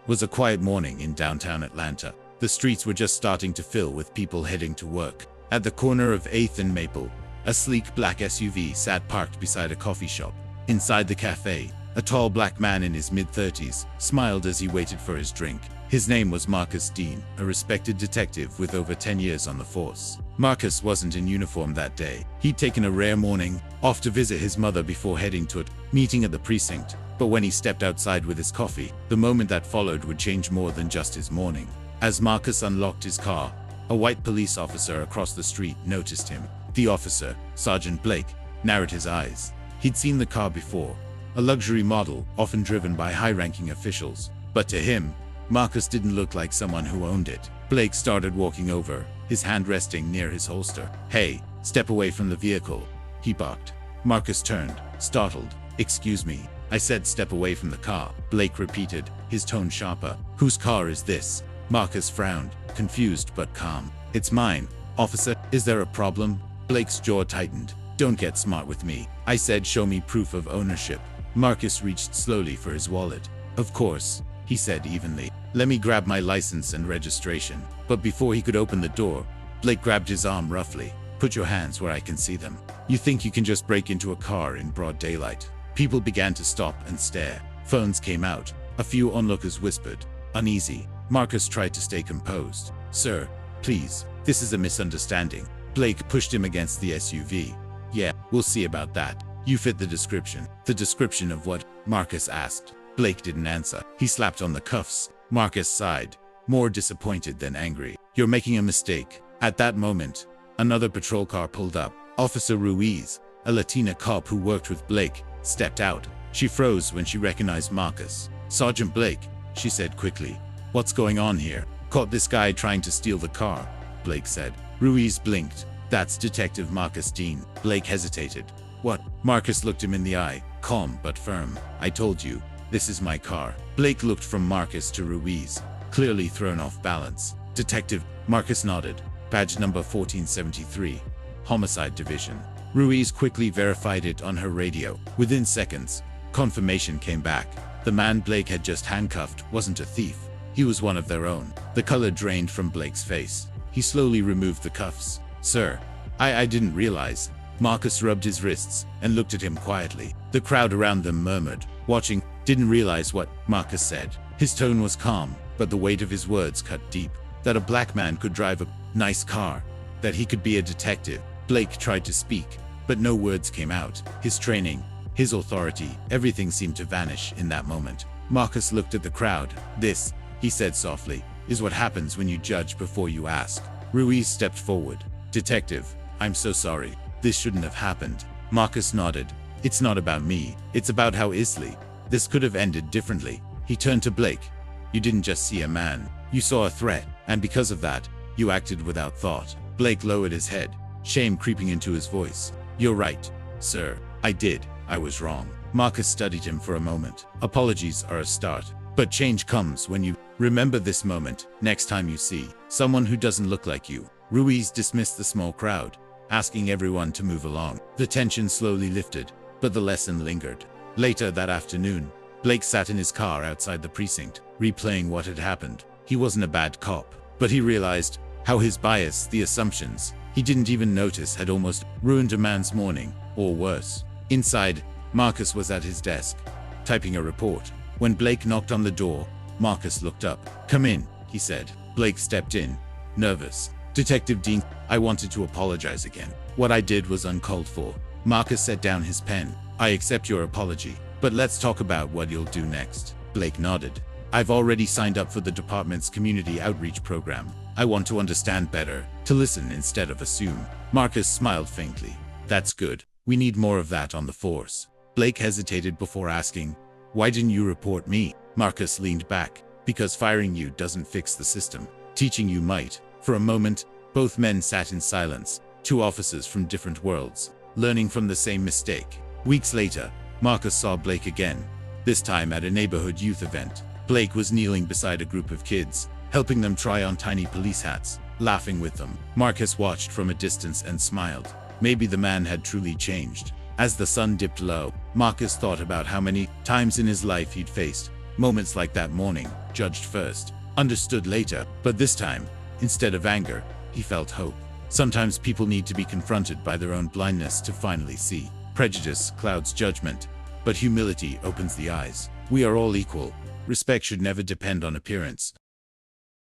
was a quiet morning in downtown Atlanta. The streets were just starting to fill with people heading to work. At the corner of 8th and Maple, a sleek black SUV sat parked beside a coffee shop. Inside the cafe, a tall black man in his mid-30s smiled as he waited for his drink. His name was Marcus Dean, a respected detective with over 10 years on the force. Marcus wasn't in uniform that day. He'd taken a rare morning off to visit his mother before heading to a meeting at the precinct. But when he stepped outside with his coffee, the moment that followed would change more than just his morning. As Marcus unlocked his car, a white police officer across the street noticed him. The officer, Sergeant Blake, narrowed his eyes. He'd seen the car before, a luxury model often driven by high-ranking officials. But to him, Marcus didn't look like someone who owned it. Blake started walking over, his hand resting near his holster. "Hey, step away from the vehicle," he barked. Marcus turned, startled. "Excuse me, I said step away from the car," Blake repeated, his tone sharper. "Whose car is this?" Marcus frowned, confused but calm. "It's mine, officer. Is there a problem?" Blake's jaw tightened. "Don't get smart with me. I said show me proof of ownership." Marcus reached slowly for his wallet. "Of course," he said evenly. "Let me grab my license and registration." But before he could open the door, Blake grabbed his arm roughly. "Put your hands where I can see them. You think you can just break into a car in broad daylight?" People began to stop and stare. Phones came out. A few onlookers whispered, uneasy. Marcus tried to stay composed. "Sir, please, this is a misunderstanding." Blake pushed him against the SUV. "Yeah, we'll see about that. You fit the description." "The description of what?" Marcus asked. Blake didn't answer. He slapped on the cuffs. Marcus sighed, more disappointed than angry. "You're making a mistake." At that moment, another patrol car pulled up. Officer Ruiz, a Latina cop who worked with Blake, stepped out. She froze when she recognized Marcus. "Sergeant Blake," she said quickly. "What's going on here?" "Caught this guy trying to steal the car," Blake said. Ruiz blinked. "That's Detective Marcus Dean." Blake hesitated. "What?" Marcus looked him in the eye, calm but firm. "I told you, this is my car." Blake looked from Marcus to Ruiz, clearly thrown off balance. "Detective," Marcus nodded. "Badge number 1473, Homicide Division." Ruiz quickly verified it on her radio. Within seconds, confirmation came back. The man Blake had just handcuffed wasn't a thief. He was one of their own. The color drained from Blake's face. He slowly removed the cuffs. "Sir, I didn't realize." Marcus rubbed his wrists and looked at him quietly. The crowd around them murmured, watching. "Didn't realize what?" Marcus said. His tone was calm, but the weight of his words cut deep. That a black man could drive a nice car. That he could be a detective. Blake tried to speak, but no words came out. His training, his authority, everything seemed to vanish in that moment. Marcus looked at the crowd. "This," he said softly, "is what happens when you judge before you ask." Ruiz stepped forward. "Detective, I'm so sorry. This shouldn't have happened." Marcus nodded. "It's not about me. It's about how easily this could have ended differently." He turned to Blake. "You didn't just see a man. You saw a threat, and because of that, you acted without thought." Blake lowered his head, shame creeping into his voice. "You're right, sir. I did. I was wrong." Marcus studied him for a moment. "Apologies are a start, but change comes when you remember this moment next time you see someone who doesn't look like you." Ruiz dismissed the small crowd, asking everyone to move along. The tension slowly lifted, but the lesson lingered. Later that afternoon, Blake sat in his car outside the precinct, replaying what had happened. He wasn't a bad cop, but he realized how his bias, the assumptions he didn't even notice, had almost ruined a man's morning, or worse. Inside, Marcus was at his desk, typing a report. When Blake knocked on the door, Marcus looked up. "Come in," he said. Blake stepped in, nervous. "Detective Dean, I wanted to apologize again. What I did was uncalled for." Marcus set down his pen. "I accept your apology, but let's talk about what you'll do next." Blake nodded. "I've already signed up for the department's community outreach program. I want to understand better, to listen instead of assume." Marcus smiled faintly. "That's good. We need more of that on the force." Blake hesitated before asking, "Why didn't you report me?" Marcus leaned back. "Because firing you doesn't fix the system. Teaching you might." For a moment, both men sat in silence, two officers from different worlds, learning from the same mistake. Weeks later, Marcus saw Blake again, this time at a neighborhood youth event. Blake was kneeling beside a group of kids, helping them try on tiny police hats, laughing with them. Marcus watched from a distance and smiled. Maybe the man had truly changed. As the sun dipped low, Marcus thought about how many times in his life he'd faced Moments like that morning, judged first, understood later, but this time, instead of anger, he felt hope. Sometimes people need to be confronted by their own blindness to finally see. Prejudice clouds judgment, but humility opens the eyes. We are all equal. Respect should never depend on appearance.